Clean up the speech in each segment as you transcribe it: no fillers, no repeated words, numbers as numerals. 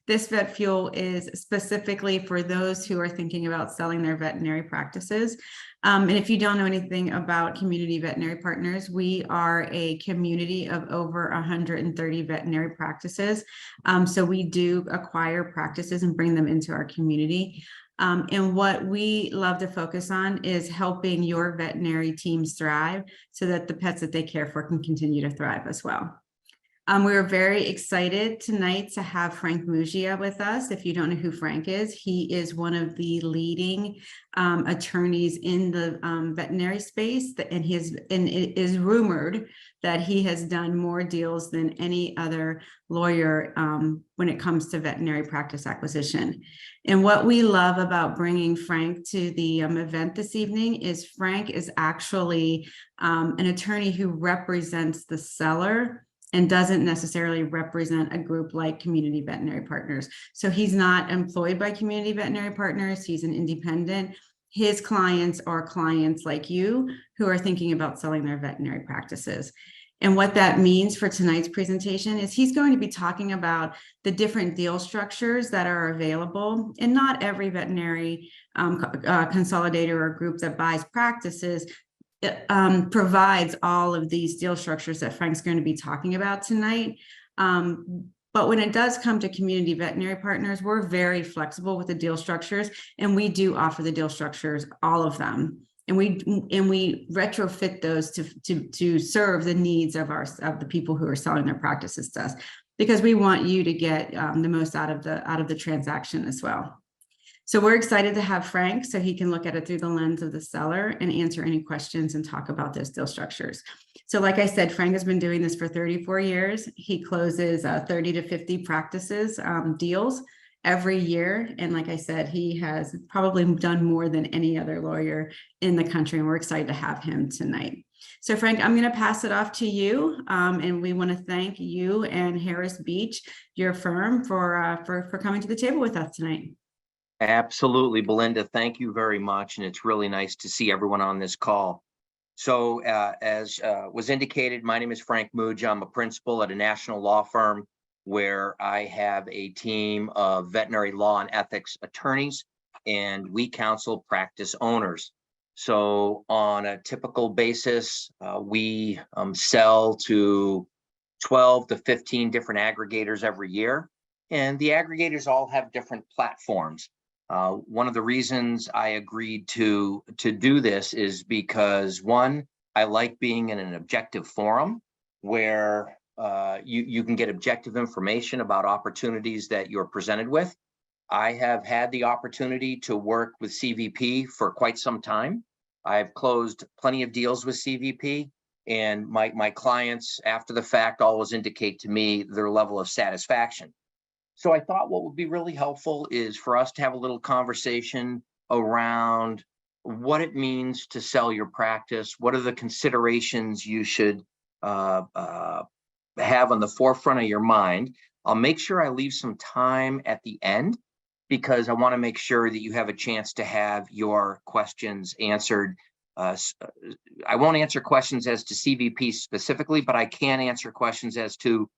This vet fuel is specifically for those who are thinking about selling their veterinary practices. And if you don't know anything about Community Veterinary Partners, we are a community of over 130 veterinary practices. So we do acquire practices and bring them into our community. And what we love to focus on is helping your veterinary teams thrive so that the pets that they care for can continue to thrive as well. We are very excited tonight to have Frank Muggia with us. If you don't know who Frank is, he is one of the leading attorneys in the veterinary space, and it is rumored that he has done more deals than any other lawyer when it comes to veterinary practice acquisition. And what we love about bringing Frank to the event this evening is Frank is actually an attorney who represents the seller and doesn't necessarily represent a group like Community Veterinary Partners. So he's not employed by Community Veterinary Partners. He's an independent. His clients are clients like you who are thinking about selling their veterinary practices. And what that means for tonight's presentation is he's going to be talking about the different deal structures that are available. And not every veterinary consolidator or group that buys practices provides all of these deal structures that Frank's going to be talking about tonight. But when it does come to Community Veterinary Partners, we're very flexible with the deal structures, and we do offer the deal structures, all of them. And we retrofit those to serve the needs of the people who are selling their practices to us, because we want you to get the most out of the transaction as well. So we're excited to have Frank so he can look at it through the lens of the seller and answer any questions and talk about those deal structures. So like I said, Frank has been doing this for 34 years. He closes 30 to 50 practices deals every year. And like I said, he has probably done more than any other lawyer in the country. And we're excited to have him tonight. So Frank, I'm going to pass it off to you. And we want to thank you and Harris Beach, your firm, for coming to the table with us tonight. Absolutely, Belinda. Thank you very much. And it's really nice to see everyone on this call. So as was indicated, my name is Frank Muggia. I'm a principal at a national law firm where I have a team of veterinary law and ethics attorneys, and we counsel practice owners. So on a typical basis, we sell to 12 to 15 different aggregators every year. And the aggregators all have different platforms. One of the reasons I agreed to do this is because, one, I like being in an objective forum where you can get objective information about opportunities that you're presented with. I have had the opportunity to work with CVP for quite some time. I've closed plenty of deals with CVP, and my clients after the fact always indicate to me their level of satisfaction. So I thought what would be really helpful is for us to have a little conversation around what it means to sell your practice. What are the considerations you should have on the forefront of your mind? I'll make sure I leave some time at the end because I want to make sure that you have a chance to have your questions answered. I won't answer questions as to CVP specifically, but I can answer questions as to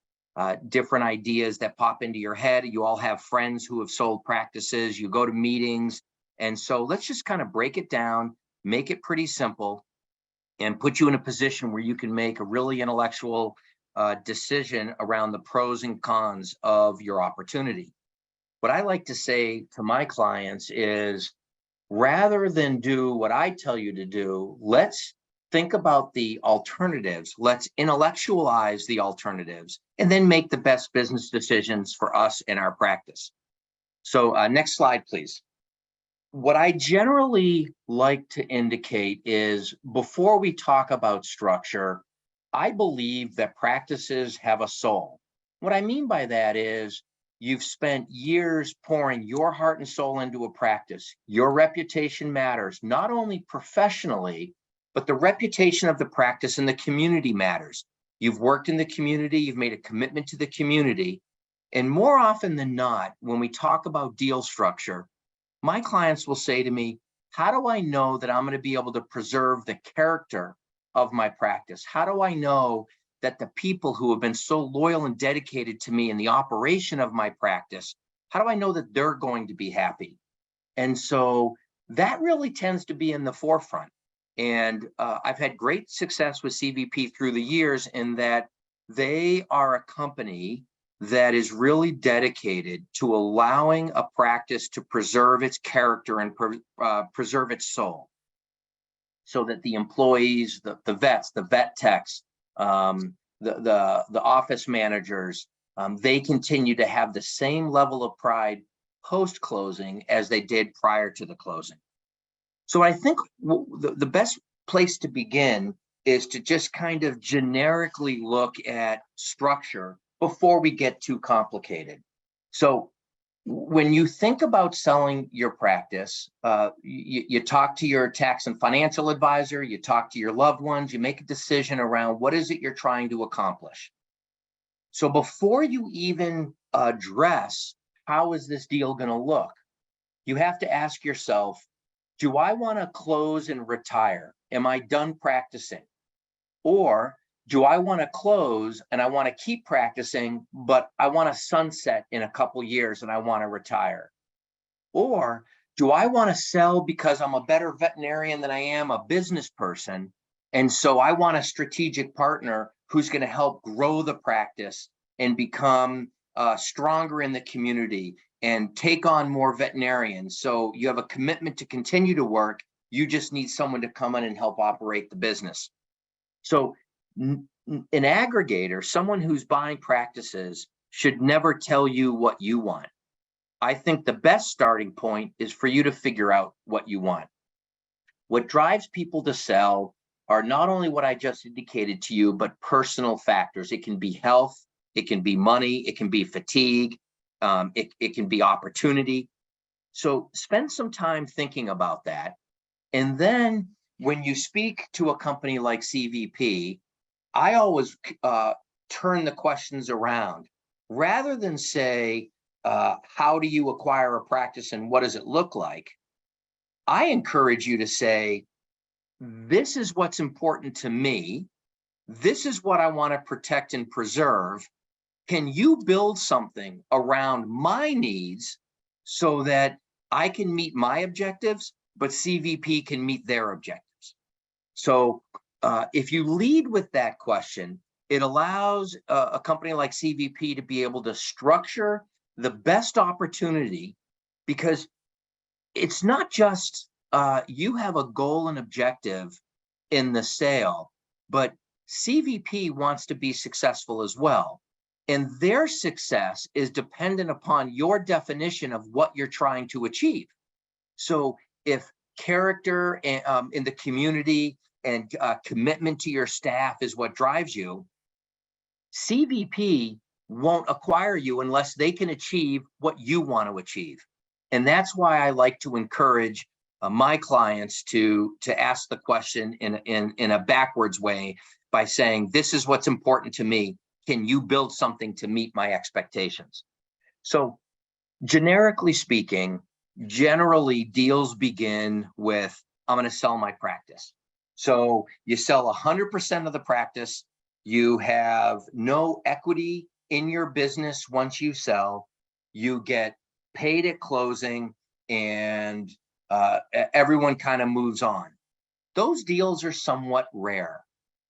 different ideas that pop into your head. You all have friends who have sold practices, you go to meetings. And so let's just kind of break it down, make it pretty simple, and put you in a position where you can make a really intellectual decision around the pros and cons of your opportunity. What I like to say to my clients is, rather than do what I tell you to do, let's think about the alternatives. Let's intellectualize the alternatives and then make the best business decisions for us in our practice. So next slide, please. What I generally like to indicate is, before we talk about structure, I believe that practices have a soul. What I mean by that is, you've spent years pouring your heart and soul into a practice. Your reputation matters, not only professionally, but the reputation of the practice in the community matters. You've worked in the community, you've made a commitment to the community. And more often than not, when we talk about deal structure, my clients will say to me, how do I know that I'm going to be able to preserve the character of my practice? How do I know that the people who have been so loyal and dedicated to me in the operation of my practice, how do I know that they're going to be happy? And so that really tends to be in the forefront. And I've had great success with CVP through the years in that they are a company that is really dedicated to allowing a practice to preserve its character and preserve its soul, so that the employees, the vets, the vet techs, the office managers, they continue to have the same level of pride post-closing as they did prior to the closing. So I think the best place to begin is to just kind of generically look at structure before we get too complicated. So when you think about selling your practice, you talk to your tax and financial advisor, you talk to your loved ones, you make a decision around what is it you're trying to accomplish. So before you even address how is this deal going to look, you have to ask yourself, do I want to close and retire? Am I done practicing? Or do I want to close and I want to keep practicing, but I want to sunset in a couple years and I want to retire? Or do I want to sell because I'm a better veterinarian than I am a business person? And so I want a strategic partner who's going to help grow the practice and become stronger in the community and take on more veterinarians. So you have a commitment to continue to work. You just need someone to come in and help operate the business. So an aggregator, someone who's buying practices, should never tell you what you want. I think the best starting point is for you to figure out what you want. What drives people to sell are not only what I just indicated to you, but personal factors. It can be health, it can be money, it can be fatigue, it can be opportunity. So spend some time thinking about that. And then when you speak to a company like CVP, I always turn the questions around. Rather than say, how do you acquire a practice and what does it look like? I encourage you to say, this is what's important to me. This is what I want to protect and preserve. Can you build something around my needs so that I can meet my objectives, but CVP can meet their objectives? So if you lead with that question, it allows a company like CVP to be able to structure the best opportunity, because it's not just you have a goal and objective in the sale, but CVP wants to be successful as well. And their success is dependent upon your definition of what you're trying to achieve. So if character in the community and commitment to your staff is what drives you, CVP won't acquire you unless they can achieve what you want to achieve. And that's why I like to encourage my clients to ask the question in a backwards way by saying, this is what's important to me. Can you build something to meet my expectations? So generically speaking, generally deals begin with, I'm going to sell my practice. So you sell 100% of the practice. You have no equity in your business once you sell. You get paid at closing, and everyone kind of moves on. Those deals are somewhat rare.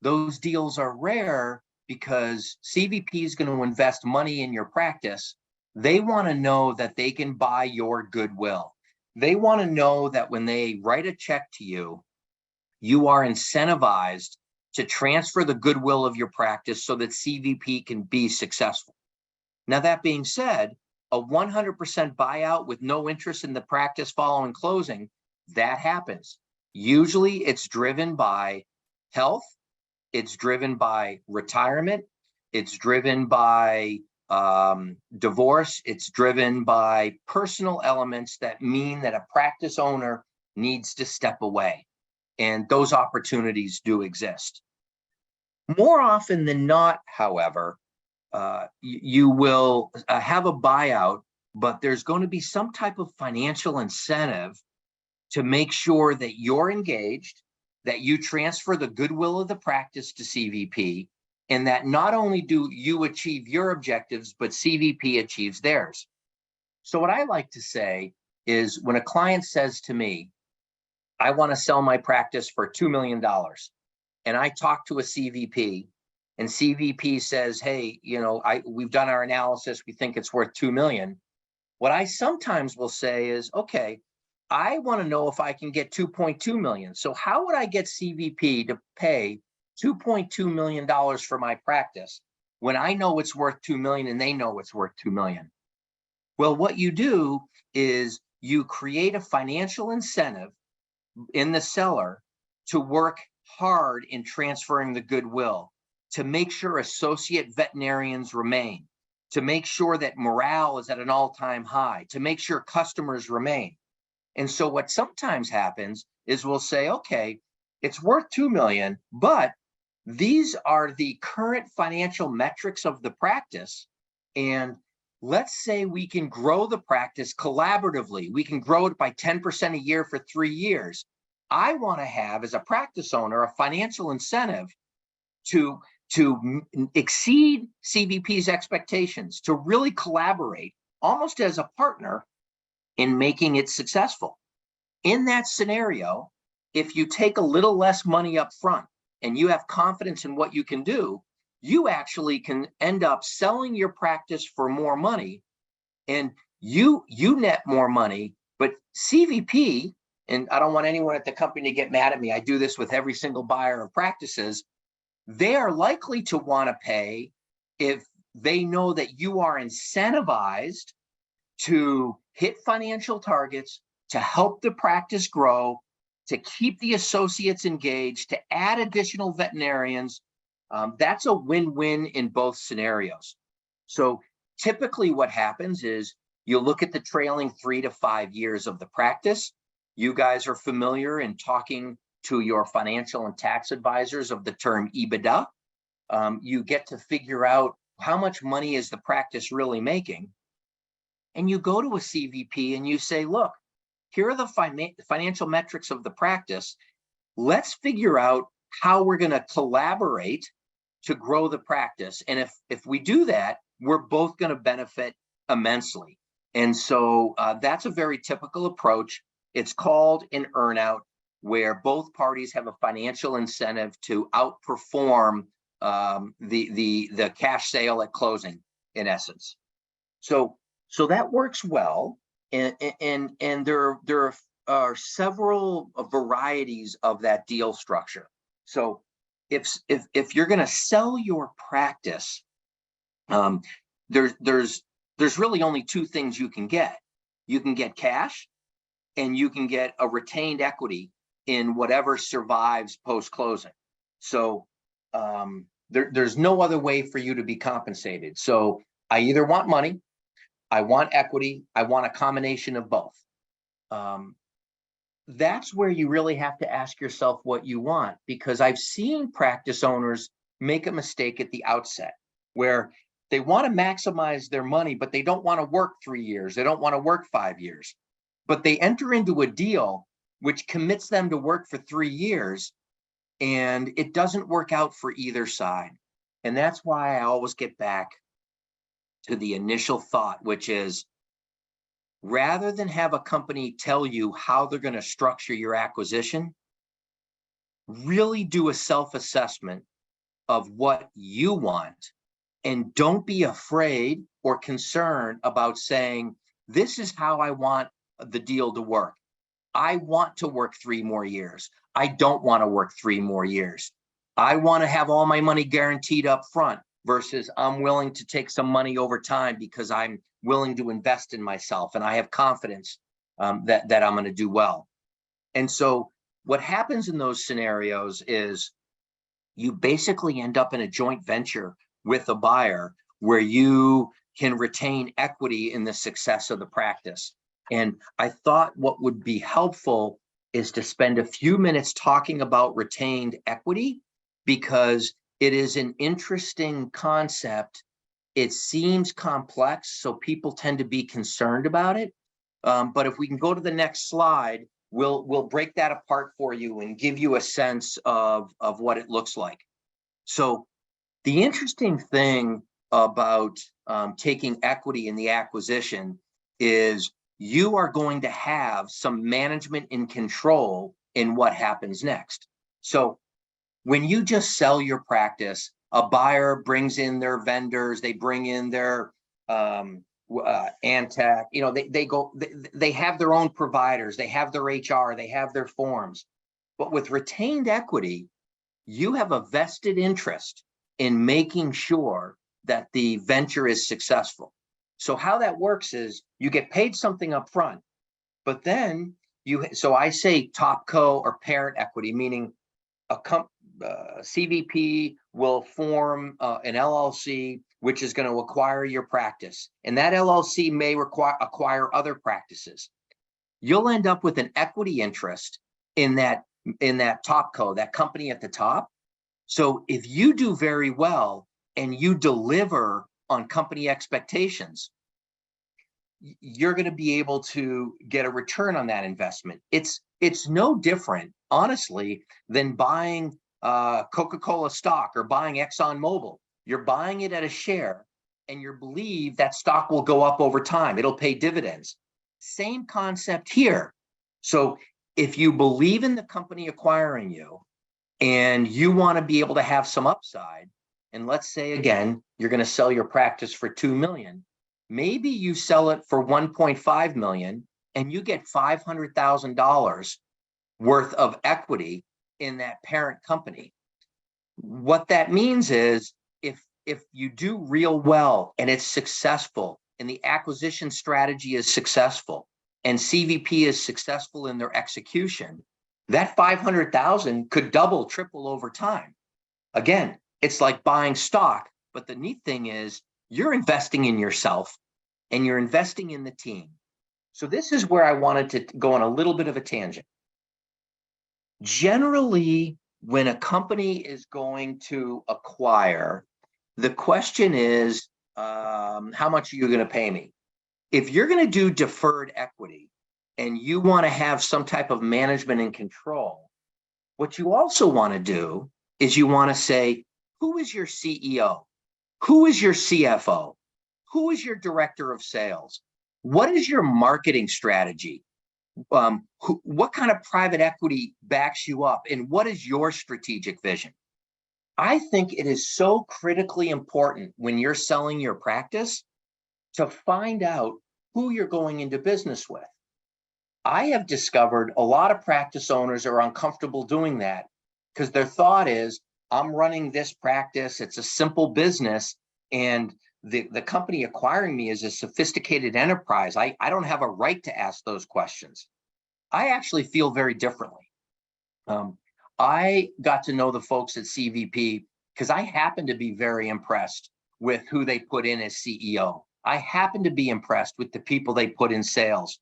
Those deals are rare because CVP is going to invest money in your practice. They want to know that they can buy your goodwill. They want to know that when they write a check to you, you are incentivized to transfer the goodwill of your practice so that CVP can be successful. Now, that being said, a 100% buyout with no interest in the practice following closing, that happens. Usually it's driven by health, it's driven by retirement, it's driven by divorce, it's driven by personal elements that mean that a practice owner needs to step away. And those opportunities do exist. More often than not, however, you will have a buyout, but there's going to be some type of financial incentive to make sure that you're engaged, that you transfer the goodwill of the practice to CVP, and that not only do you achieve your objectives, but CVP achieves theirs. So what I like to say is when a client says to me, I want to sell my practice for $2 million, and I talk to a CVP, and CVP says, hey, we've done our analysis, we think it's worth 2 million. What I sometimes will say is, okay, I want to know if I can get 2.2 million. So how would I get CVP to pay $2.2 million for my practice when I know it's worth 2 million and they know it's worth 2 million? Well, what you do is you create a financial incentive in the seller to work hard in transferring the goodwill, to make sure associate veterinarians remain, to make sure that morale is at an all-time high, to make sure customers remain. And so what sometimes happens is we'll say, okay, it's worth 2 million, but these are the current financial metrics of the practice. And let's say we can grow the practice collaboratively. We can grow it by 10% a year for 3 years. I want to have, as a practice owner, a financial incentive to exceed CVP's expectations, to really collaborate almost as a partner in making it successful. In that scenario, if you take a little less money up front and you have confidence in what you can do, you actually can end up selling your practice for more money, and you net more money. But CVP, and I don't want anyone at the company to get mad at me, I do this with every single buyer of practices, they are likely to want to pay if they know that you are incentivized to hit financial targets, to help the practice grow, to keep the associates engaged, to add additional veterinarians. That's a win-win in both scenarios. So typically what happens is you look at the trailing 3 to 5 years of the practice. You guys are familiar in talking to your financial and tax advisors of the term EBITDA. You get to figure out how much money is the practice really making. And you go to a CVP and you say, look, here are the financial metrics of the practice. Let's figure out how we're going to collaborate to grow the practice. And if we do that, we're both going to benefit immensely. And so that's a very typical approach. It's called an earnout, where both parties have a financial incentive to outperform the cash sale at closing, in essence. So that works well, and there are several varieties of that deal structure. So if you're going to sell your practice, there's really only 2 things you can get. You can get cash, and you can get a retained equity in whatever survives post-closing. So there's no other way for you to be compensated. So I either want money, I want equity, I want a combination of both. That's where you really have to ask yourself what you want, because I've seen practice owners make a mistake at the outset where they want to maximize their money, but they don't want to work 3 years. They don't want to work 5 years, but they enter into a deal which commits them to work for 3 years, and it doesn't work out for either side. And that's why I always get back to the initial thought, which is, rather than have a company tell you how they're going to structure your acquisition, really do a self-assessment of what you want, and don't be afraid or concerned about saying, this is how I want the deal to work. I want to work 3 more years. I don't want to work 3 more years. I want to have all my money guaranteed up front versus I'm willing to take some money over time because I'm willing to invest in myself and I have confidence that I'm going to do well. And so what happens in those scenarios is you basically end up in a joint venture with a buyer where you can retain equity in the success of the practice. And I thought what would be helpful is to spend a few minutes talking about retained equity, because it is an interesting concept. It seems complex, so people tend to be concerned about it. But if we can go to the next slide, we'll break that apart for you and give you a sense of what it looks like. So The interesting thing about taking equity in the acquisition is you are going to have some management and control in what happens next. So when you just sell your practice, a buyer brings in their vendors, they bring in their Antac, you know, they have their own providers, they have their HR, they have their forms. But with retained equity, you have a vested interest in making sure that the venture is successful. So how that works is you get paid something up front, but then so I say top co or parent equity, meaning a CVP will form an LLC, which is going to acquire your practice. And that LLC may acquire other practices. You'll end up with an equity interest in that top co, that company at the top. So if you do very well and you deliver on company expectations, you're going to be able to get a return on that investment. It's no different, honestly, than buying Coca-Cola stock or buying ExxonMobil. You're buying it at a share and you believe that stock will go up over time. It'll pay dividends. Same concept here. So if you believe in the company acquiring you and you want to be able to have some upside, and let's say, again, you're going to sell your practice for $2 million, maybe you sell it for $1.5 million and you get $500,000 worth of equity in that parent company. What that means is if you do real well and it's successful and the acquisition strategy is successful and CVP is successful in their execution, that 500,000 could double, triple over time. Again, it's like buying stock, but the neat thing is you're investing in yourself and you're investing in the team. So this is where I wanted to go on a little bit of a tangent. Generally, when a company is going to acquire, the question is, how much are you going to pay me? If you're going to do deferred equity and you want to have some type of management and control, what you also want to do is you want to say, who is your CEO? Who is your CFO? Who is your director of sales? What is your marketing strategy? What kind of private equity backs you up? And what is your strategic vision? I think it is so critically important when you're selling your practice to find out who you're going into business with. I have discovered a lot of practice owners are uncomfortable doing that because their thought is, I'm running this practice, it's a simple business, and the company acquiring me is a sophisticated enterprise. I don't have a right to ask those questions. I actually feel very differently. I got to know the folks at CVP because I happen to be very impressed with who they put in as CEO. I happen to be impressed with the people they put in sales.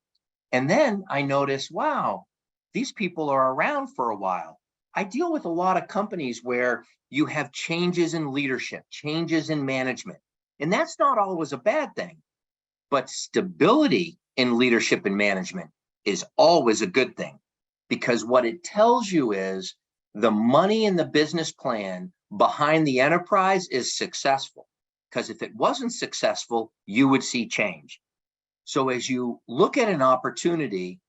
And then I noticed, wow, these people are around for a while. I deal with a lot of companies where you have changes in leadership, changes in management, and that's not always a bad thing. But stability in leadership and management is always a good thing, because what it tells you is the money in the business plan behind the enterprise is successful. Because if it wasn't successful, you would see change. So as you look at an opportunity,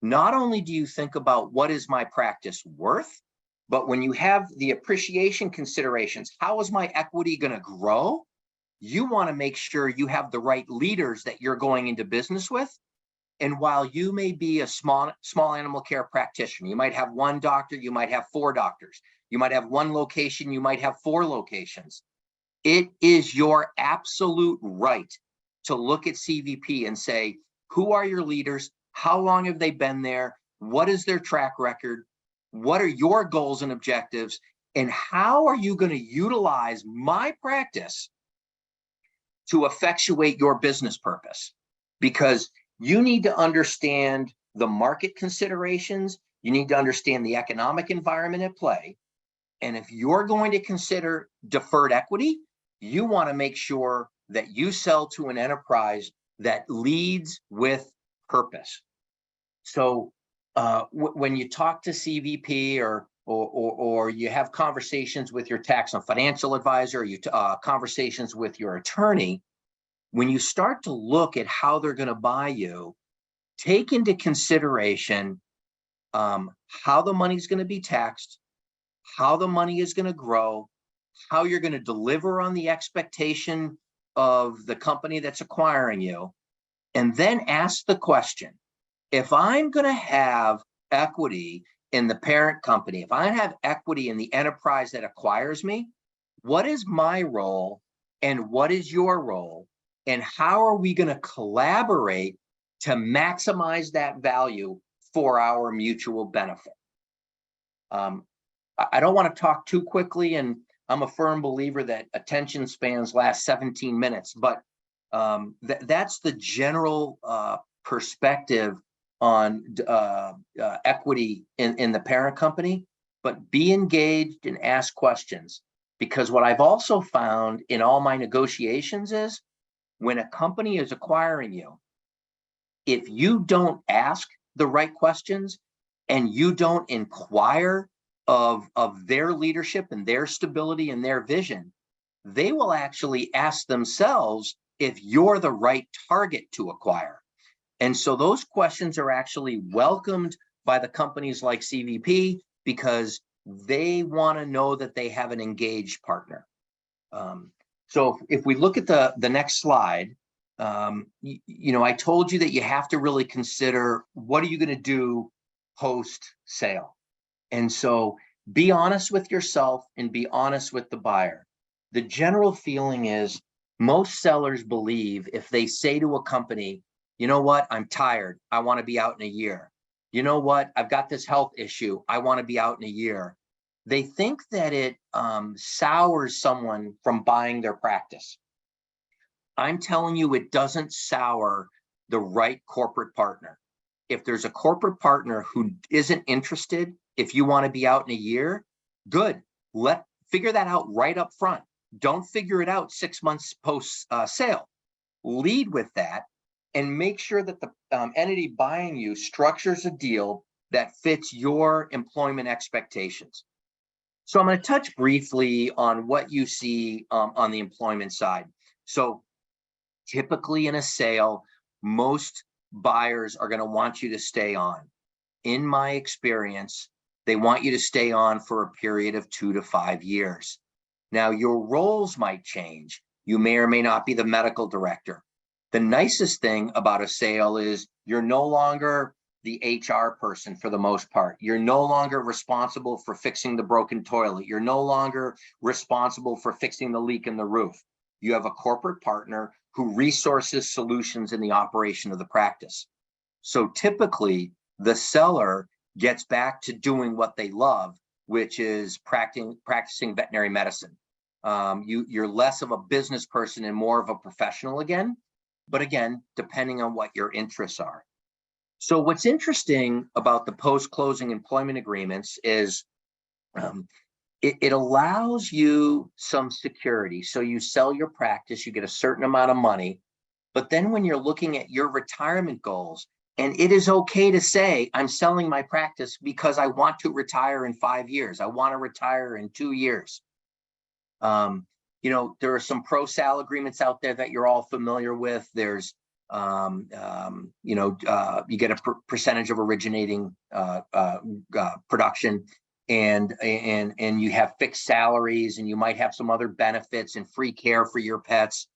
not only do you think about what is my practice worth, but when you have the appreciation considerations, how is my equity going to grow? You want to make sure you have the right leaders that you're going into business with. And while you may be a small animal care practitioner, you might have one doctor, you might have 4 doctors, you might have 1 location, you might have 4 locations. It is your absolute right to look at CVP and say, who are your leaders? How long have they been there? What is their track record? What are your goals and objectives? And how are you going to utilize my practice to effectuate your business purpose? Because you need to understand the market considerations. You need to understand the economic environment at play. And if you're going to consider deferred equity, you want to make sure that you sell to an enterprise that leads with purpose. So when you talk to CVP or or you have conversations with your tax and financial advisor, conversations with your attorney, when you start to look at how they're going to buy you, take into consideration how the money is going to be taxed, how the money is going to grow, how you're going to deliver on the expectation of the company that's acquiring you, and then ask the question, if I'm going to have equity in the parent company, if I have equity in the enterprise that acquires me, what is my role and what is your role? And how are we going to collaborate to maximize that value for our mutual benefit? I don't want to talk too quickly, and I'm a firm believer that attention spans last 17 minutes, but that's the general perspective on equity in the parent company. But be engaged and ask questions, because what I've also found in all my negotiations is when a company is acquiring you, if you don't ask the right questions and you don't inquire of their leadership and their stability and their vision, they will actually ask themselves if you're the right target to acquire. And so those questions are actually welcomed by the companies like CVP because they want to know that they have an engaged partner. So if we look at the next slide, I told you that you have to really consider, what are you going to do post sale? And so be honest with yourself and be honest with the buyer. The general feeling is most sellers believe if they say to a company, you know what, I'm tired, I want to be out in a year. You know what, I've got this health issue, I want to be out in a year. They think that it sours someone from buying their practice. I'm telling you, it doesn't sour the right corporate partner. If there's a corporate partner who isn't interested, if you want to be out in a year, good. Figure that out right up front. Don't figure it out 6 months post sale. Lead with that and make sure that the entity buying you structures a deal that fits your employment expectations. So I'm going to touch briefly on what you see on the employment side. So typically in a sale, most buyers are going to want you to stay on. In my experience, they want you to stay on for a period of 2 to 5 years. Now, your roles might change. You may or may not be the medical director. The nicest thing about a sale is you're no longer the HR person for the most part. You're no longer responsible for fixing the broken toilet. You're no longer responsible for fixing the leak in the roof. You have a corporate partner who resources solutions in the operation of the practice. So typically, the seller gets back to doing what they love, which is practicing veterinary medicine. You're less of a business person and more of a professional again, but again, depending on what your interests are. So what's interesting about the post-closing employment agreements is it allows you some security. So you sell your practice, you get a certain amount of money, but then when you're looking at your retirement goals, and it is okay to say, I'm selling my practice because I want to retire in 5 years. I want to retire in 2 years. There are some pro-sal agreements out there that you're all familiar with. There's, you get a percentage of originating production, and you have fixed salaries, and you might have some other benefits and free care for your pets.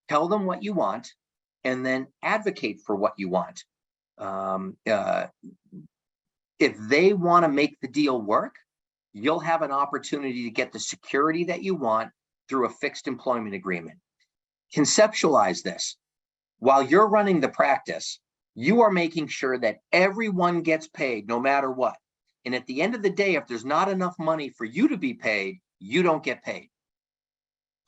Tell them what you want, and then advocate for what you want. If they want to make the deal work, you'll have an opportunity to get the security that you want through a fixed employment agreement. Conceptualize this. While you're running the practice, you are making sure that everyone gets paid no matter what. And at the end of the day, if there's not enough money for you to be paid, you don't get paid.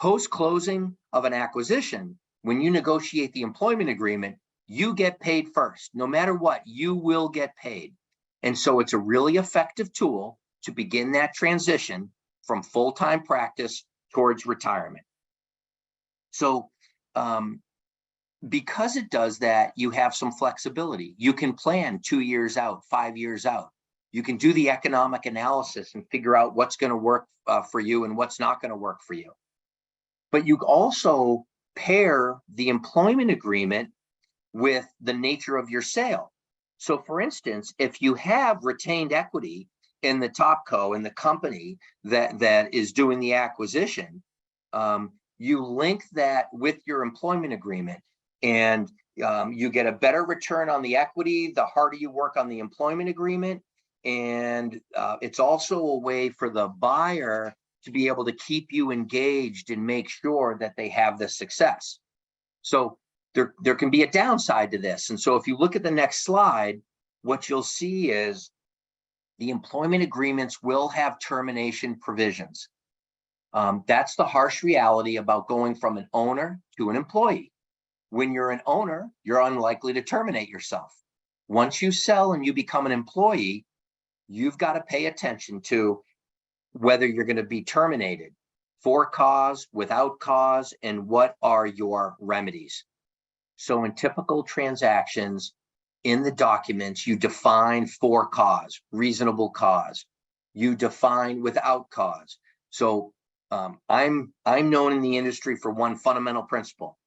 Post-closing of an acquisition, when you negotiate the employment agreement, you get paid first. No matter what, you will get paid. And so it's a really effective tool to begin that transition from full-time practice towards retirement. So because it does that, you have some flexibility. You can plan 2 years out, 5 years out. You can do the economic analysis and figure out what's going to work for you and what's not going to work for you. But you also pair the employment agreement with the nature of your sale. So for instance, if you have retained equity in the topco, in the company that is doing the acquisition, you link that with your employment agreement, and you get a better return on the equity the harder you work on the employment agreement. And it's also a way for the buyer to be able to keep you engaged and make sure that they have the success. So there can be a downside to this. And so if you look at the next slide, what you'll see is the employment agreements will have termination provisions. That's the harsh reality about going from an owner to an employee. When you're an owner, you're unlikely to terminate yourself. Once you sell and you become an employee, you've got to pay attention to whether you're going to be terminated for cause, without cause, and what are your remedies. So in typical transactions, in the documents, you define for cause, reasonable cause. You define without cause. So I'm known in the industry for one fundamental principle.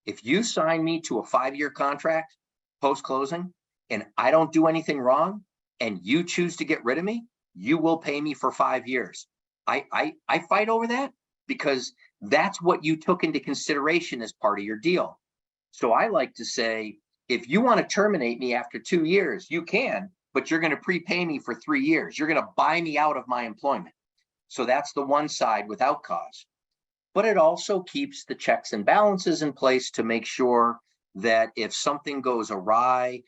If you sign me to a 5-year contract post-closing and I don't do anything wrong and you choose to get rid of me, you will pay me for 5 years. I fight over that because that's what you took into consideration as part of your deal. So I like to say, if you want to terminate me after 2 years, you can, but you're going to prepay me for 3 years. You're going to buy me out of my employment. So that's the one side, without cause. But it also keeps the checks and balances in place to make sure that if something goes awry,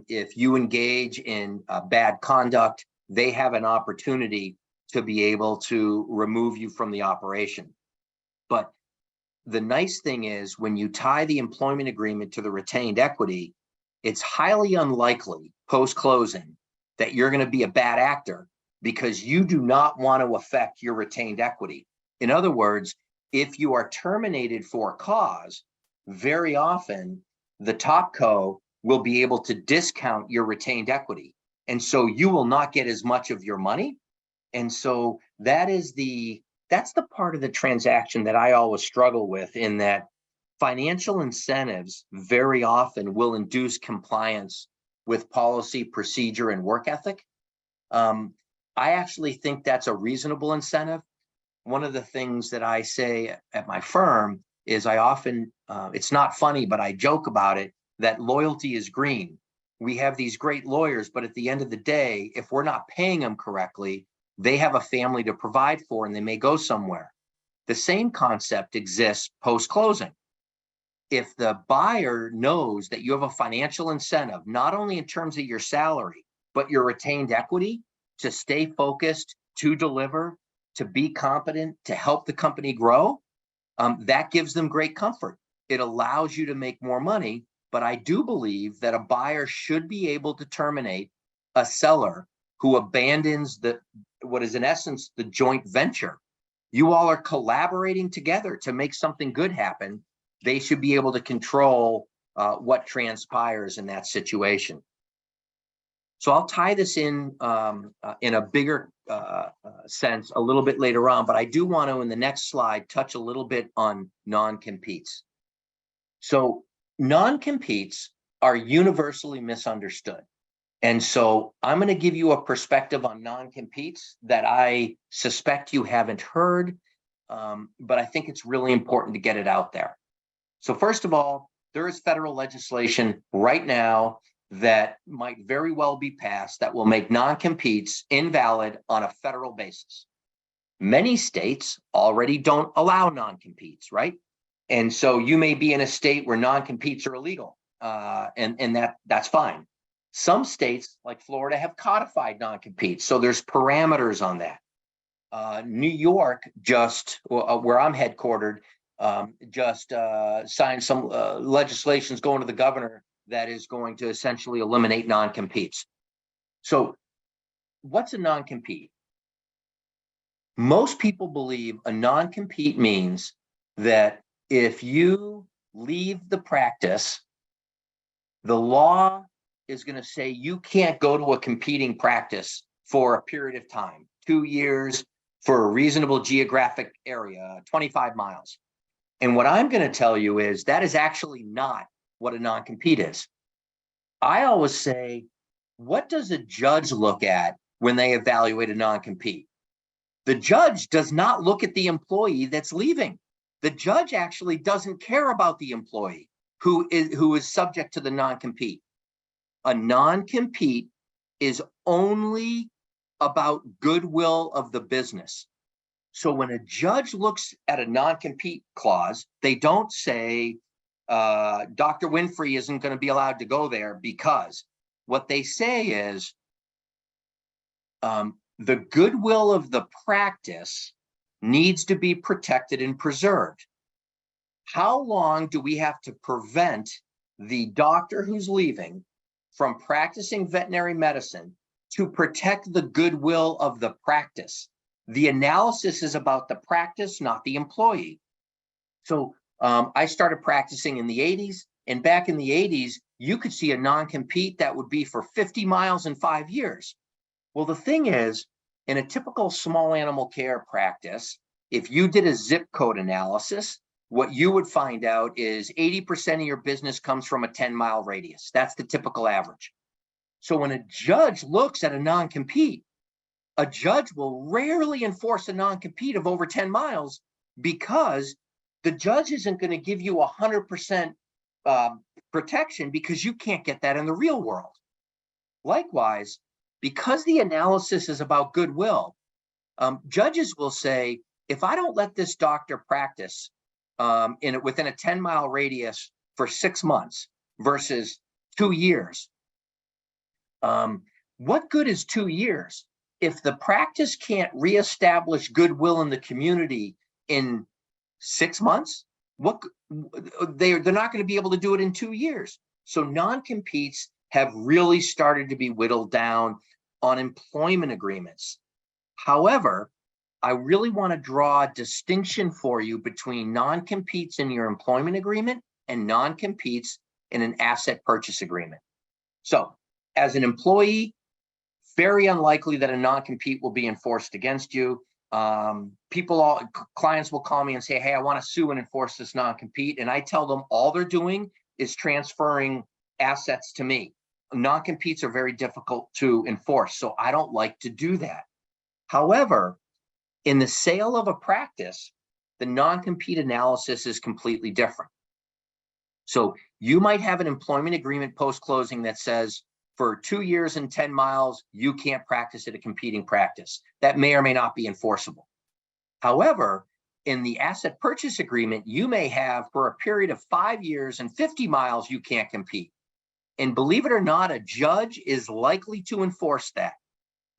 if you engage in bad conduct, they have an opportunity to be able to remove you from the operation. But the nice thing is, when you tie the employment agreement to the retained equity, it's highly unlikely post-closing that you're going to be a bad actor, because you do not want to affect your retained equity. In other words, if you are terminated for cause, very often the topco will be able to discount your retained equity. And so you will not get as much of your money. And so that's the part of the transaction that I always struggle with, in that financial incentives very often will induce compliance with policy, procedure, and work ethic. I actually think that's a reasonable incentive. One of the things that I say at my firm is I often, it's not funny, but I joke about it, that loyalty is green. We have these great lawyers, but at the end of the day, if we're not paying them correctly, they have a family to provide for and they may go somewhere. The same concept exists post-closing. If the buyer knows that you have a financial incentive, not only in terms of your salary, but your retained equity, to stay focused, to deliver, to be competent, to help the company grow, that gives them great comfort. It allows you to make more money. But I do believe that a buyer should be able to terminate a seller who abandons what is in essence the joint venture. You all are collaborating together to make something good happen. They should be able to control what transpires in that situation. So I'll tie this in a bigger sense a little bit later on, but I do want to, in the next slide, touch a little bit on non-competes. So non-competes are universally misunderstood. And so I'm going to give you a perspective on non-competes that I suspect you haven't heard, but I think it's really important to get it out there. So first of all, there is federal legislation right now that might very well be passed that will make non-competes invalid on a federal basis. Many states already don't allow non-competes, right? And so you may be in a state where non-competes are illegal, and that's fine. Some states, like Florida, have codified non-competes, so there's parameters on that. New York, where I'm headquartered, just signed some legislations going to the governor that is going to essentially eliminate non-competes. So what's a non-compete? Most people believe a non-compete means that if you leave the practice, the law is going to say you can't go to a competing practice for a period of time, 2 years for a reasonable geographic area, 25 miles. And what I'm going to tell you is that is actually not what a non-compete is. I always say, what does a judge look at when they evaluate a non-compete? The judge does not look at the employee that's leaving. The judge actually doesn't care about the employee who is subject to the non-compete. A non-compete is only about goodwill of the business. So when a judge looks at a non-compete clause, they don't say, Dr. Winfrey isn't going to be allowed to go there, because what they say is, the goodwill of the practice needs to be protected and preserved. How long do we have to prevent the doctor who's leaving from practicing veterinary medicine to protect the goodwill of the practice? The analysis is about the practice, not the employee. So I started practicing in the 80s, and back in the 80s, you could see a non-compete that would be for 50 miles in 5 years. Well, the thing is, in a typical small animal care practice, if you did a zip code analysis, what you would find out is 80% of your business comes from a 10-mile radius. That's the typical average. So when a judge looks at a non-compete, a judge will rarely enforce a non-compete of over 10 miles because the judge isn't going to give you 100% protection, because you can't get that in the real world. Likewise, because the analysis is about goodwill, judges will say, if I don't let this doctor practice within a 10-mile radius for 6 months versus 2 years, what good is 2 years? If the practice can't reestablish goodwill in the community in 6 months, they're not going to be able to do it in 2 years. So non-competes have really started to be whittled down on employment agreements. However, I really want to draw a distinction for you between non-competes in your employment agreement and non-competes in an asset purchase agreement. So as an employee, very unlikely that a non-compete will be enforced against you. Clients will call me and say, hey, I want to sue and enforce this non-compete. And I tell them all they're doing is transferring assets to me. Non-competes are very difficult to enforce, so I don't like to do that. However, in the sale of a practice, the non-compete analysis is completely different. So you might have an employment agreement post-closing that says, for 2 years and 10 miles, you can't practice at a competing practice. That may or may not be enforceable. However, in the asset purchase agreement, you may have for a period of 5 years and 50 miles, you can't compete. And believe it or not, a judge is likely to enforce that.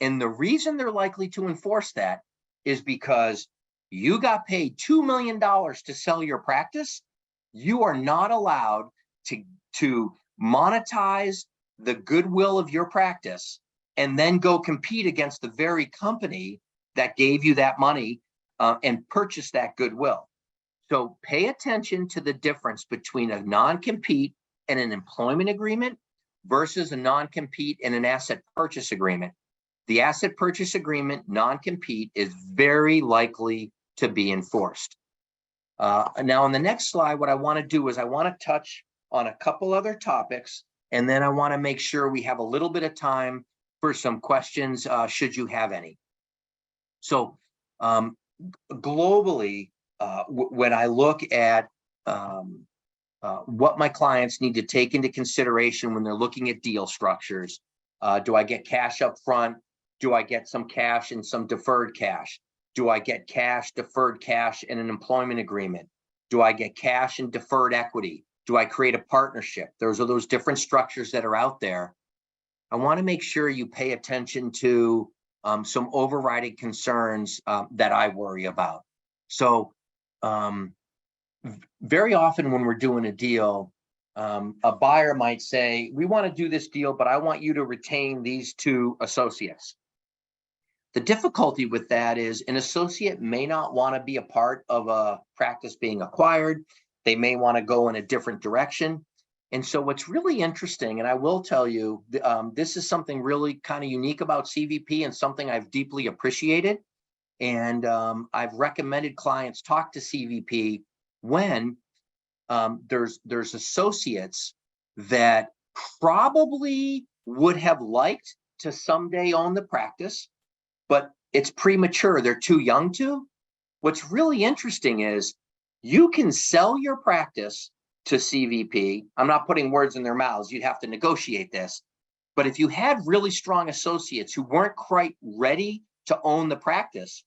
And the reason they're likely to enforce that is because you got paid $2 million to sell your practice. You are not allowed to monetize the goodwill of your practice and then go compete against the very company that gave you that money and purchase that goodwill. So pay attention to the difference between a non-compete and an employment agreement versus a non-compete and an asset purchase agreement. The asset purchase agreement non-compete is very likely to be enforced. Now on the next slide, what I want to do is I want to touch on a couple other topics, and then I want to make sure we have a little bit of time for some questions, should you have any. So globally, when I look at what my clients need to take into consideration when they're looking at deal structures, do I get cash up front? Do I get some cash and some deferred cash? Do I get cash, deferred cash, in an employment agreement? Do I get cash and deferred equity? Do I create a partnership? Those are those different structures that are out there. I want to make sure you pay attention to some overriding concerns that I worry about. So very often when we're doing a deal, a buyer might say, we want to do this deal, but I want you to retain these 2 associates. The difficulty with that is an associate may not want to be a part of a practice being acquired. They may want to go in a different direction. And so what's really interesting, and I will tell you, this is something really kind of unique about CVP and something I've deeply appreciated. And I've recommended clients talk to CVP when there's associates that probably would have liked to someday own the practice, but it's premature. They're too young to. What's really interesting is you can sell your practice to CVP. I'm not putting words in their mouths. You'd have to negotiate this. But if you had really strong associates who weren't quite ready to own the practice,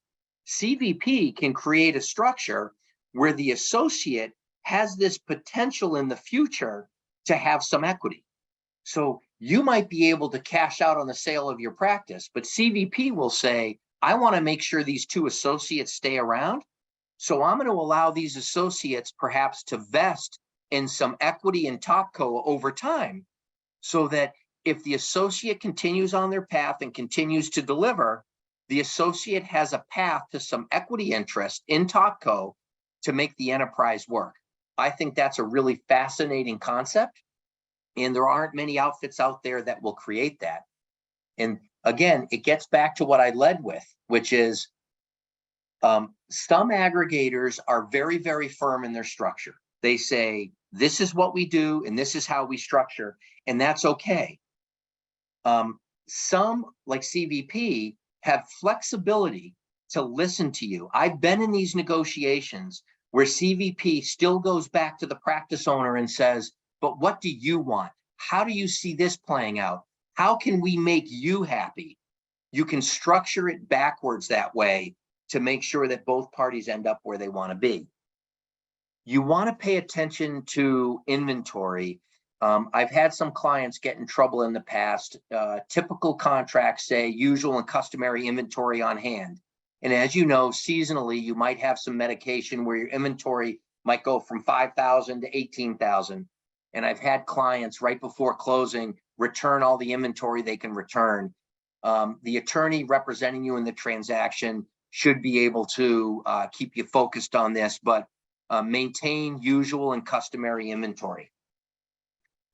CVP can create a structure where the associate has this potential in the future to have some equity. So you might be able to cash out on the sale of your practice, but CVP will say, I want to make sure these two associates stay around. So I'm going to allow these associates perhaps to vest in some equity in Topco over time, so that if the associate continues on their path and continues to deliver, the associate has a path to some equity interest in Topco to make the enterprise work. I think that's a really fascinating concept, and there aren't many outfits out there that will create that. And again, it gets back to what I led with, which is some aggregators are very, very firm in their structure. They say, this is what we do, and this is how we structure, and that's okay. Some, like CVP, have flexibility to listen to you. I've been in these negotiations where CVP still goes back to the practice owner and says, but what do you want? How do you see this playing out? How can we make you happy? You can structure it backwards that way to make sure that both parties end up where they want to be. You want to pay attention to inventory. I've had some clients get in trouble in the past. Typical contracts say usual and customary inventory on hand. And as you know, seasonally, you might have some medication where your inventory might go from 5,000 to 18,000. And I've had clients right before closing return all the inventory they can return. The attorney representing you in the transaction should be able to keep you focused on this, but maintain usual and customary inventory.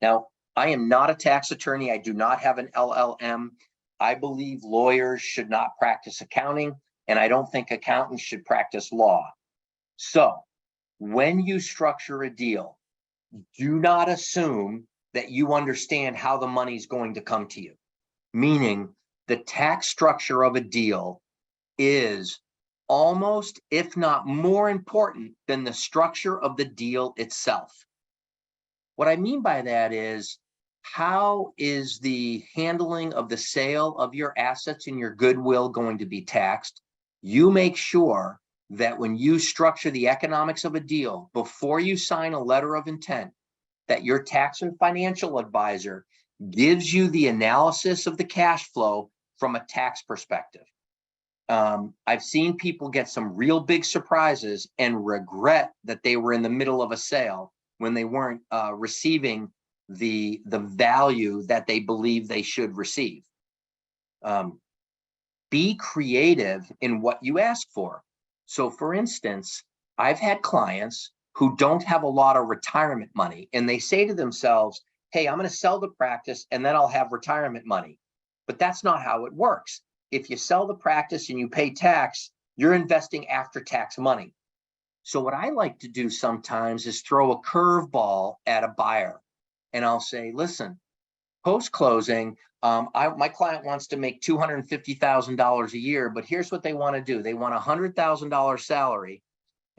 Now, I am not a tax attorney. I do not have an LLM. I believe lawyers should not practice accounting, and I don't think accountants should practice law. So when you structure a deal, do not assume that you understand how the money is going to come to you. Meaning the tax structure of a deal is almost, if not more important than the structure of the deal itself. What I mean by that is, how is the handling of the sale of your assets and your goodwill going to be taxed? You make sure that when you structure the economics of a deal, before you sign a letter of intent, that your tax and financial advisor gives you the analysis of the cash flow from a tax perspective. I've seen people get some real big surprises and regret that they were in the middle of a sale when they weren't receiving the value that they believe they should receive. Be creative in what you ask for. So for instance, I've had clients who don't have a lot of retirement money, and they say to themselves, hey, I'm going to sell the practice and then I'll have retirement money. But that's not how it works. If you sell the practice and you pay tax, you're investing after tax money. So what I like to do sometimes is throw a curveball at a buyer, and I'll say, listen, post-closing, my client wants to make $250,000 a year, but here's what they want to do. They want a $100,000 salary,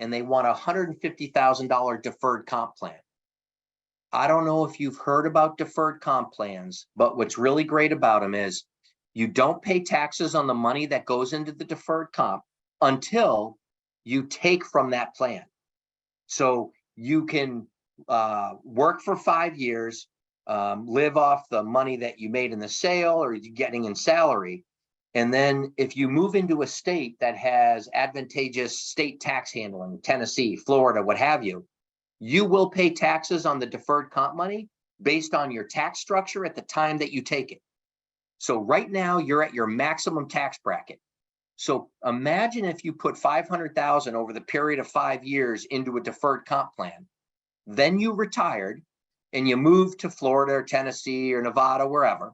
and they want a $150,000 deferred comp plan. I don't know if you've heard about deferred comp plans, but what's really great about them is you don't pay taxes on the money that goes into the deferred comp until you take from that plan. So you can work for 5 years, live off the money that you made in the sale or you're getting in salary. And then if you move into a state that has advantageous state tax handling, Tennessee, Florida, what have you, you will pay taxes on the deferred comp money based on your tax structure at the time that you take it. So right now you're at your maximum tax bracket. So imagine if you put $500,000 over the period of 5 years into a deferred comp plan, then you retired, and you move to Florida or Tennessee or Nevada, wherever,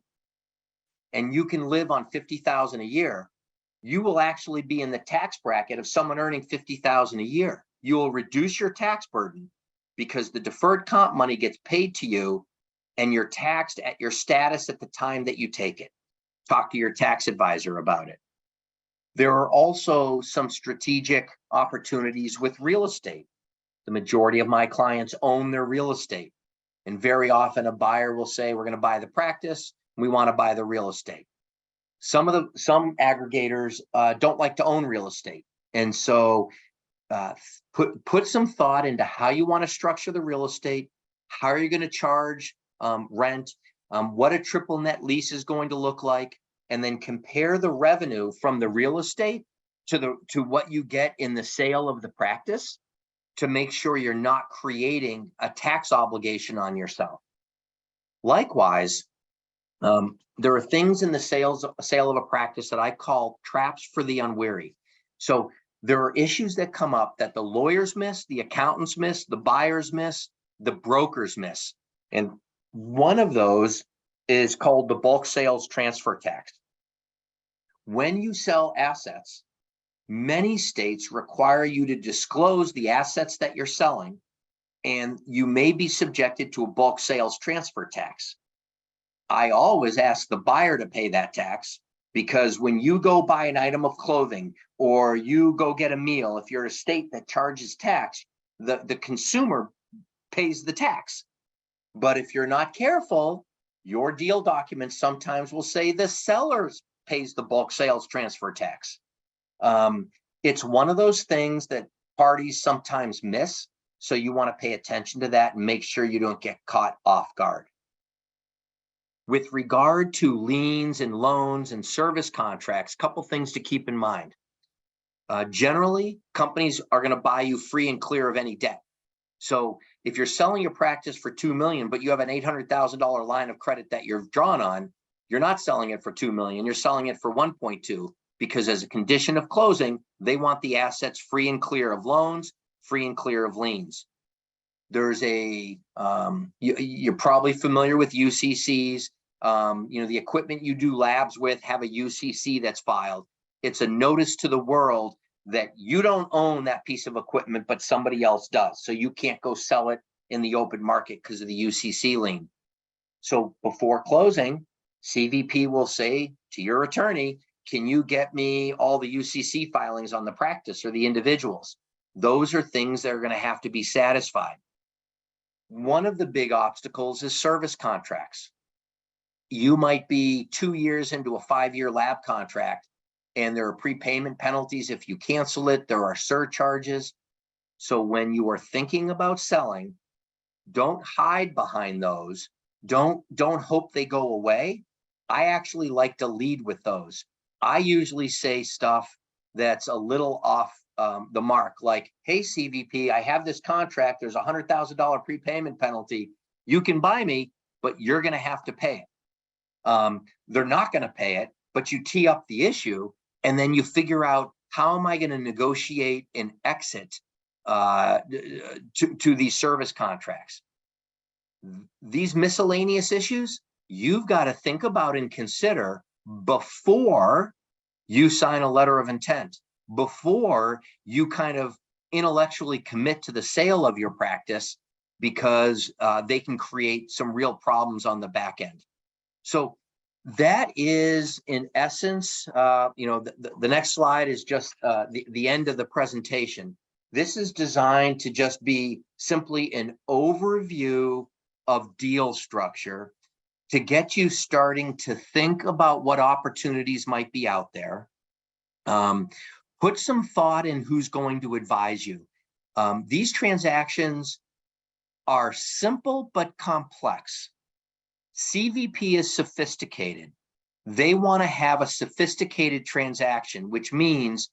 and you can live on $50,000 a year, you will actually be in the tax bracket of someone earning $50,000 a year. You will reduce your tax burden because the deferred comp money gets paid to you and you're taxed at your status at the time that you take it. Talk to your tax advisor about it. There are also some strategic opportunities with real estate. The majority of my clients own their real estate. And very often a buyer will say, we're going to buy the practice. We want to buy the real estate. Some aggregators don't like to own real estate. And so put some thought into how you want to structure the real estate. How are you going to charge rent? What a triple net lease is going to look like, and then compare the revenue from the real estate to what you get in the sale of the practice to make sure you're not creating a tax obligation on yourself. Likewise, there are things in the sale of a practice that I call traps for the unwary. So there are issues that come up that the lawyers miss, the accountants miss, the buyers miss, the brokers miss. And one of those is called the bulk sales transfer tax. When you sell assets, many states require you to disclose the assets that you're selling, and you may be subjected to a bulk sales transfer tax. I always ask the buyer to pay that tax, because when you go buy an item of clothing or you go get a meal, if you're a state that charges tax, the consumer pays the tax. But if you're not careful, your deal documents sometimes will say the seller pays the bulk sales transfer tax. It's one of those things that parties sometimes miss. So you want to pay attention to that and make sure you don't get caught off guard. With regard to liens and loans and service contracts, couple things to keep in mind. Generally, companies are going to buy you free and clear of any debt. So if you're selling your practice for $2 million, but you have an $800,000 line of credit that you're drawn on, you're not selling it for $2 million, you're selling it for 1.2, because as a condition of closing, they want the assets free and clear of loans, free and clear of liens. There's you're probably familiar with UCCs. The equipment you do labs with have a UCC that's filed. It's a notice to the world that you don't own that piece of equipment, but somebody else does. So you can't go sell it in the open market because of the UCC lien. So before closing, CVP will say to your attorney, can you get me all the UCC filings on the practice or the individuals? Those are things that are going to have to be satisfied. One of the big obstacles is service contracts. You might be 2 years into a 5-year lab contract, and there are prepayment penalties if you cancel it. There are surcharges. So when you are thinking about selling, don't hide behind those. Don't hope they go away. I actually like to lead with those. I usually say stuff that's a little off the mark, like, hey, CVP, I have this contract. There's a $100,000 prepayment penalty. You can buy me, but you're going to have to pay it. They're not going to pay it, but you tee up the issue, and then you figure out, how am I going to negotiate an exit to these service contracts? These miscellaneous issues, you've got to think about and consider before you sign a letter of intent, before you kind of intellectually commit to the sale of your practice, because they can create some real problems on the back end. So that is, in essence, the next slide is just the end of the presentation. This is designed to just be simply an overview of deal structure to get you starting to think about what opportunities might be out there. Put some thought in who's going to advise you. These transactions are simple but complex. CVP is sophisticated. They want to have a sophisticated transaction, which means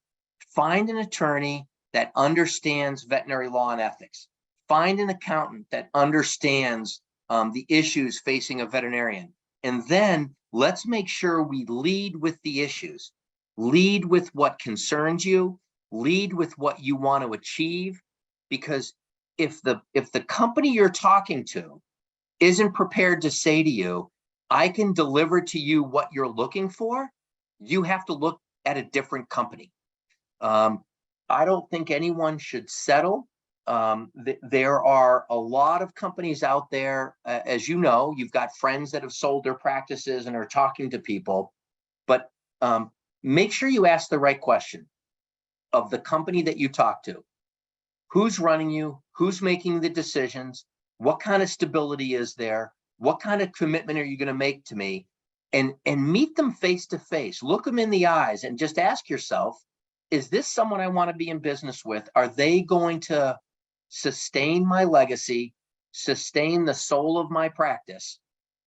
find an attorney that understands veterinary law and ethics. Find an accountant that understands the issues facing a veterinarian. And then let's make sure we lead with the issues. Lead with what concerns you. Lead with what you want to achieve. Because if the company you're talking to isn't prepared to say to you, I can deliver to you what you're looking for, you have to look at a different company. I don't think anyone should settle. There are a lot of companies out there, as you know, you've got friends that have sold their practices and are talking to people, but make sure you ask the right question of the company that you talk to. Who's running you? Who's making the decisions? What kind of stability is there? What kind of commitment are you going to make to me? And meet them face to face. Look them in the eyes and just ask yourself, is this someone I want to be in business with? Are they going to sustain my legacy, sustain the soul of my practice?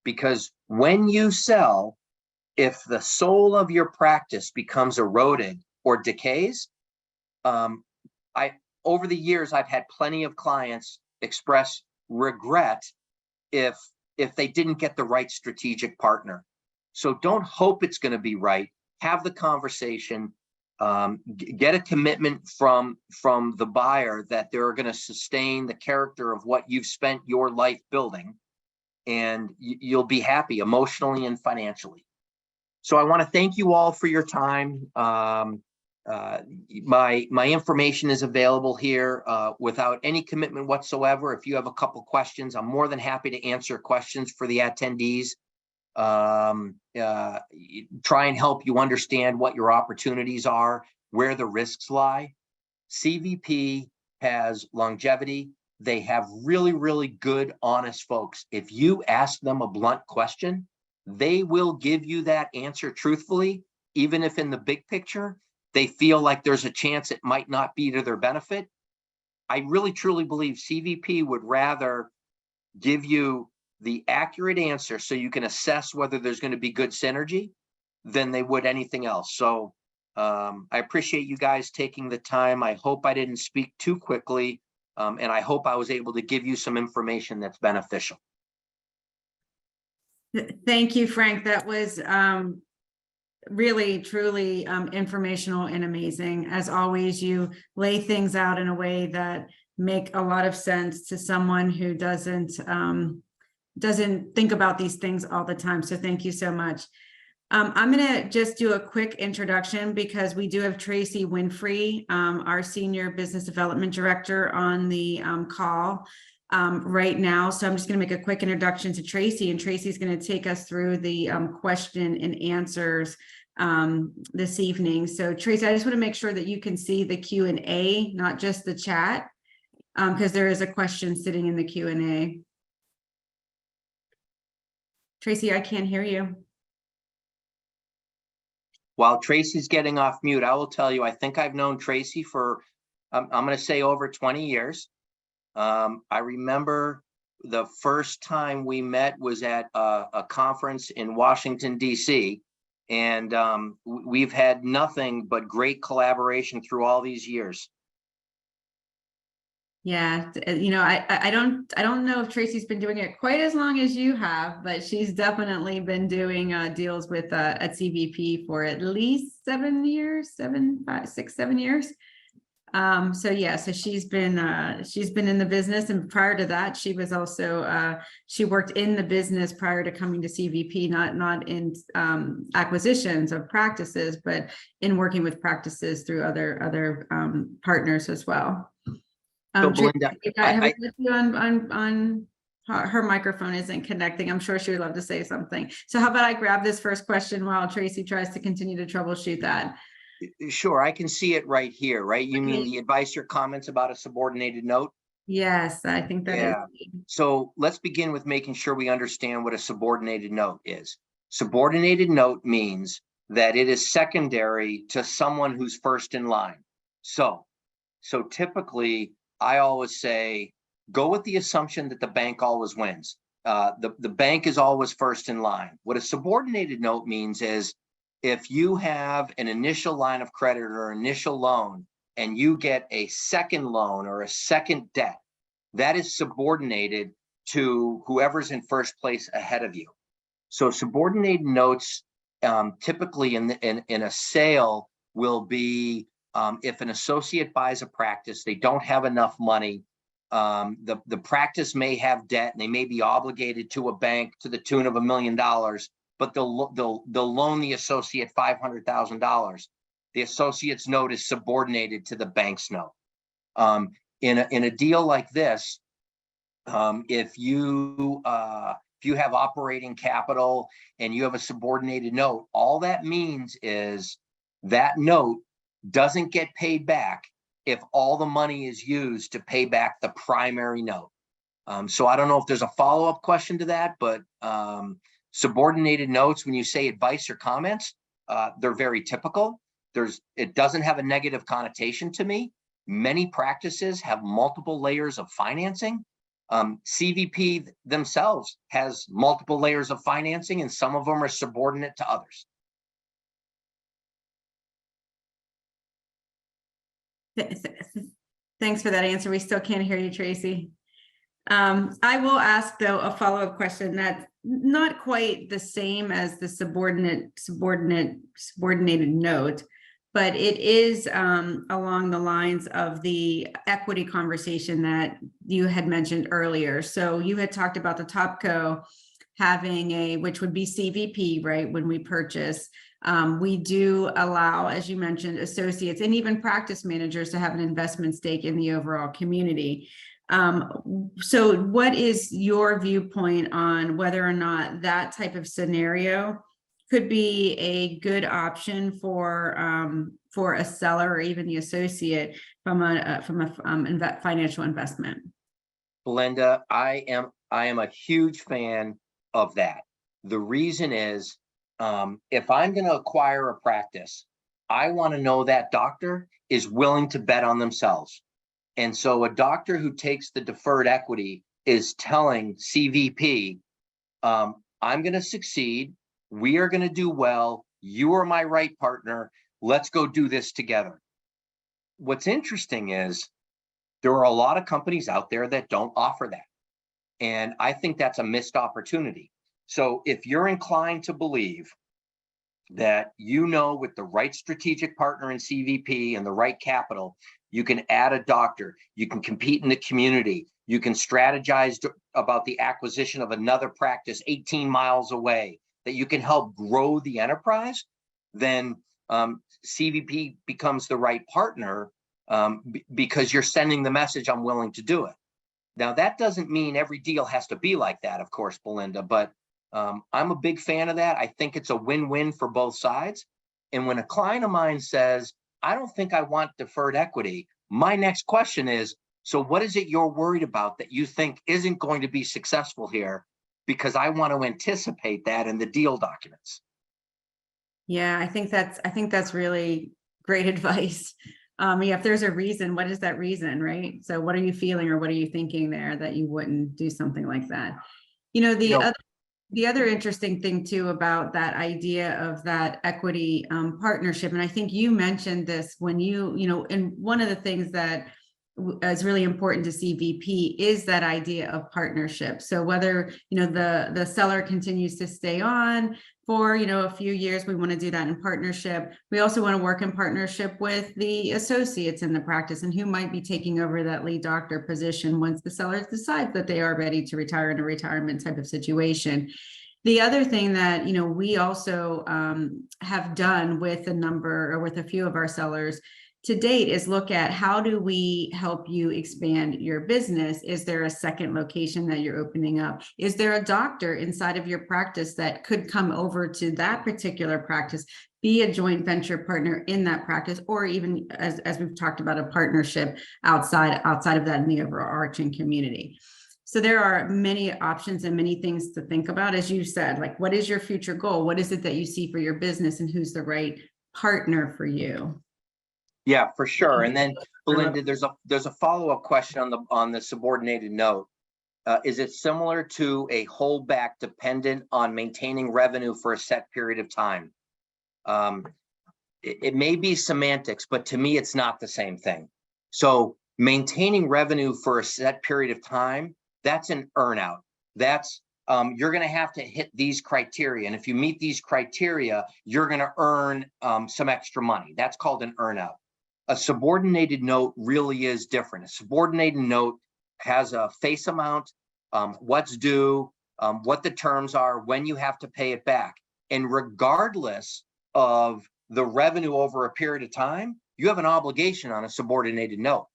Because when you sell, if the soul of your practice becomes eroded or decays, over the years, I've had plenty of clients express regret if they didn't get the right strategic partner. So don't hope it's going to be right. Have the conversation, get a commitment from the buyer that they're going to sustain the character of what you've spent your life building, and you'll be happy emotionally and financially. So I want to thank you all for your time. My information is available here without any commitment whatsoever. If you have a couple questions, I'm more than happy to answer questions for the attendees. Try and help you understand what your opportunities are, where the risks lie. CVP has longevity. They have really, really good, honest folks. If you ask them a blunt question, they will give you that answer truthfully, even if in the big picture, they feel like there's a chance it might not be to their benefit. I really, truly believe CVP would rather give you the accurate answer so you can assess whether there's going to be good synergy than they would anything else. So I appreciate you guys taking the time. I hope I didn't speak too quickly, and I hope I was able to give you some information that's beneficial. Thank you, Frank. That was really, truly informational and amazing. As always, you lay things out in a way that make a lot of sense to someone who doesn't think about these things all the time. So thank you so much. I'm going to just do a quick introduction because we do have Tracy Winfrey, our Senior Business Development Director, on the call right now. So I'm just going to make a quick introduction to Tracy, and Tracy's going to take us through the question and answers this evening. So Tracy, I just want to make sure that you can see the Q&A, not just the chat, because there is a question sitting in the Q&A. Tracy, I can't hear you. While Tracy's getting off mute, I will tell you, I think I've known Tracy for, I'm going to say over 20 years. I remember the first time we met was at a conference in Washington, D.C., and we've had nothing but great collaboration through all these years. Yeah, you know, I don't know if Tracy's been doing it quite as long as you have, but she's definitely been doing deals with at CVP for at least 7 years, 6, 7 years. So yeah, so she's been in the business, and prior to that, she was also she worked in the business prior to coming to CVP, not in acquisitions of practices, but in working with practices through other partners as well. So Belinda, her microphone isn't connecting. I'm sure she would love to say something. So how about I grab this first question while Tracy tries to continue to troubleshoot that? Sure, I can see it right here, right? You mean the advice or comments about a subordinated note? Yes, I think that is. So let's begin with making sure we understand what a subordinated note is. Subordinated note means that it is secondary to someone who's first in line. So typically, I always say, go with the assumption that the bank always wins. The bank is always first in line. What a subordinated note means is if you have an initial line of credit or initial loan and you get a second loan or a second debt, that is subordinated to whoever's in first place ahead of you. So subordinated notes typically in a sale will be if an associate buys a practice, they don't have enough money The practice may have debt and they may be obligated to a bank to the tune of $1 million, but they'll loan the associate $500,000. The associate's note is subordinated to the bank's note. In a deal like this, if you have operating capital and you have a subordinated note, all that means is that note doesn't get paid back if all the money is used to pay back the primary note. So I don't know if there's a follow-up question to that, but subordinated notes, when you say advice or comments, they're very typical. It doesn't have a negative connotation to me. Many practices have multiple layers of financing. CVP themselves has multiple layers of financing, and some of them are subordinate to others. Thanks for that answer. We still can't hear you, Tracy. I will ask, though, a follow-up question that's not quite the same as the subordinated note, but it is along the lines of the equity conversation that you had mentioned earlier. So you had talked about the Topco having which would be CVP, right, when we purchase. We do allow, as you mentioned, associates and even practice managers to have an investment stake in the overall community. So what is your viewpoint on whether or not that type of scenario could be a good option for a seller or even the associate from a financial investment? Belinda, I am a huge fan of that. The reason is, if I'm going to acquire a practice, I want to know that doctor is willing to bet on themselves. And so a doctor who takes the deferred equity is telling CVP, I'm going to succeed. We are going to do well. You are my right partner. Let's go do this together. What's interesting is there are a lot of companies out there that don't offer that. And I think that's a missed opportunity. So if you're inclined to believe that, with the right strategic partner in CVP and the right capital, you can add a doctor, you can compete in the community, you can strategize about the acquisition of another practice 18 miles away, that you can help grow the enterprise, then CVP becomes the right partner because you're sending the message, I'm willing to do it. Now, that doesn't mean every deal has to be like that, of course, Belinda, but I'm a big fan of that. I think it's a win-win for both sides. And when a client of mine says, I don't think I want deferred equity, my next question is, so what is it you're worried about that you think isn't going to be successful here? Because I want to anticipate that in the deal documents. Yeah, I think that's really great advice. If there's a reason, what is that reason, right? So what are you feeling or what are you thinking there that you wouldn't do something like that? The other interesting thing too about that idea of that equity partnership, and I think you mentioned this when and one of the things that is really important to CVP is that idea of partnership. So whether the seller continues to stay on for a few years, we want to do that in partnership. We also want to work in partnership with the associates in the practice and who might be taking over that lead doctor position once the seller decides that they are ready to retire in a retirement type of situation. The other thing that we also have done with a few of our sellers to date is look at how do we help you expand your business? Is there a second location that you're opening up? Is there a doctor inside of your practice that could come over to that particular practice, be a joint venture partner in that practice, or even as we've talked about, a partnership outside of that in the overarching community? So there are many options and many things to think about. As you said, like, what is your future goal? What is it that you see for your business and who's the right partner for you? Yeah, for sure. And then, Belinda, there's a follow-up question on the subordinated note. Is it similar to a holdback dependent on maintaining revenue for a set period of time? It may be semantics, but to me, it's not the same thing. So maintaining revenue for a set period of time, that's an earnout. That's you're going to have to hit these criteria. And if you meet these criteria, you're going to earn some extra money. That's called an earnout. A subordinated note really is different. A subordinated note has a face amount, what's due, what the terms are, when you have to pay it back. And regardless of the revenue over a period of time, you have an obligation on a subordinated note.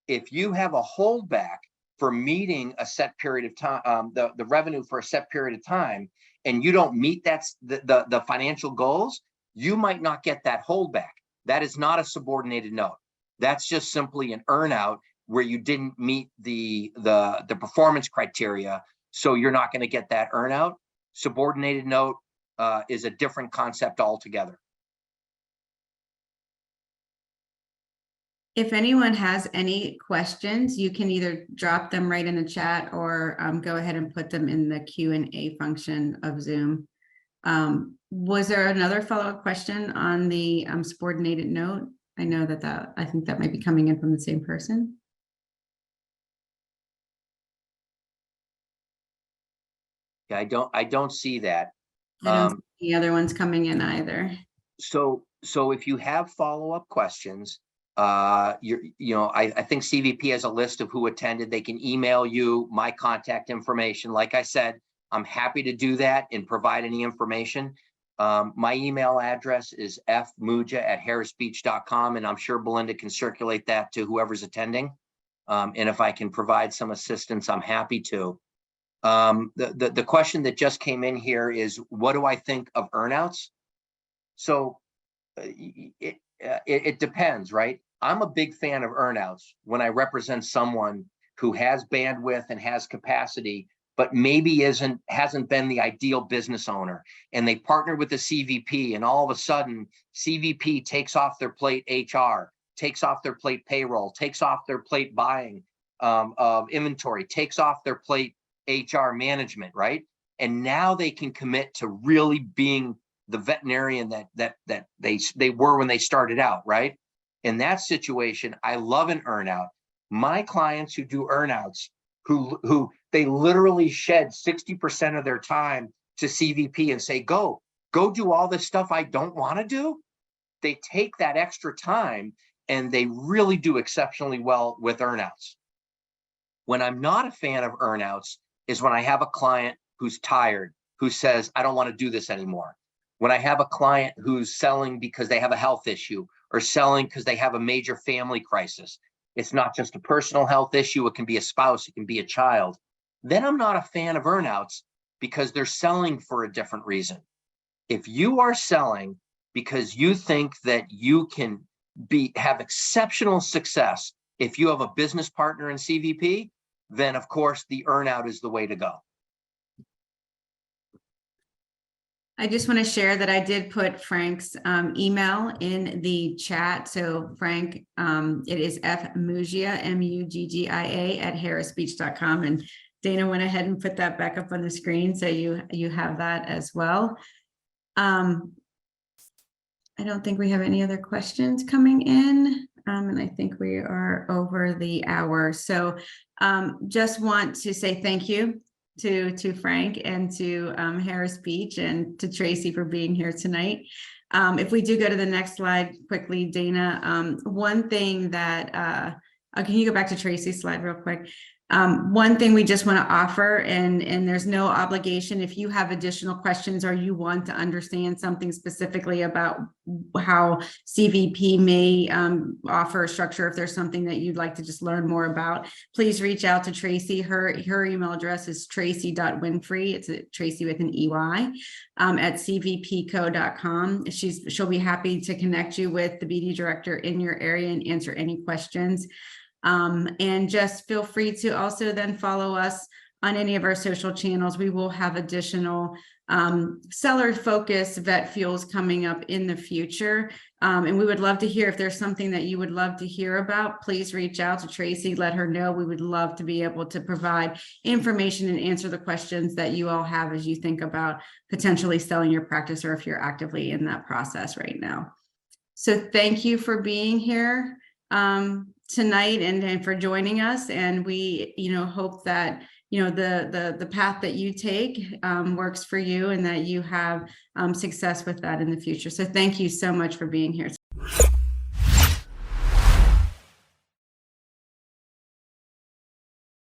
If you have a holdback for meeting a set period of time, the revenue for a set period of time, and you don't meet the financial goals, you might not get that holdback. That is not a subordinated note. That's just simply an earnout where you didn't meet the performance criteria, so you're not going to get that earnout. Subordinated note is a different concept altogether. If anyone has any questions, you can either drop them right in the chat or go ahead and put them in the Q&A function of Zoom. Was there another follow-up question on the subordinated note? I know that I think that might be coming in from the same person. Yeah, I don't see that. I don't see the other ones coming in either. So if you have follow-up questions, I think CVP has a list of who attended. They can email you my contact information. Like I said, I'm happy to do that and provide any information. My email address is fmuggia@harrisbeach.com, and I'm sure Belinda can circulate that to whoever's attending. And if I can provide some assistance, I'm happy to. The question that just came in here is, what do I think of earnouts? So it depends, right? I'm a big fan of earnouts when I represent someone who has bandwidth and has capacity, but maybe hasn't been the ideal business owner, and they partner with the CVP, and all of a sudden CVP takes off their plate HR, takes off their plate payroll, takes off their plate buying of inventory, takes off their plate HR management, right? And now they can commit to really being the veterinarian that they were when they started out, right? In that situation, I love an earnout. My clients who do earnouts, who they literally shed 60% of their time to CVP and say, go do all this stuff I don't want to do. They take that extra time and they really do exceptionally well with earnouts. When I'm not a fan of earnouts is when I have a client who's tired, who says, I don't want to do this anymore. When I have a client who's selling because they have a health issue or selling because they have a major family crisis. It's not just a personal health issue. It can be a spouse. It can be a child. Then I'm not a fan of earnouts because they're selling for a different reason. If you are selling because you think that you can have exceptional success if you have a business partner in CVP, then of course the earnout is the way to go. I just want to share that I did put Frank's email in the chat. So Frank, it is fmuggia, MUGGIA @harrisbeach.com. And Dana went ahead and put that back up on the screen. So you have that as well. I don't think we have any other questions coming in. And I think we are over the hour. So just want to say thank you to Frank and to Harris Beach and to Tracy for being here tonight. If we do go to the next slide quickly, Dana, one thing that, can you go back to Tracy's slide real quick? One thing we just want to offer, and there's no obligation, if you have additional questions or you want to understand something specifically about how CVP may offer a structure, if there's something that you'd like to just learn more about, please reach out to Tracy. Her email address is tracy.winfrey, it's Tracy with an EY, at cvpco.com. She'll be happy to connect you with the BD director in your area and answer any questions. And just feel free to also then follow us on any of our social channels. We will have additional seller focused vet fuels coming up in the future. And we would love to hear if there's something that you would love to hear about. Please reach out to Tracy, let her know. We would love to be able to provide information and answer the questions that you all have as you think about potentially selling your practice, or if you're actively in that process right now. So thank you for being here tonight and for joining us. And we, hope that, the path that you take works for you and that you have success with that in the future. So thank you so much for being here.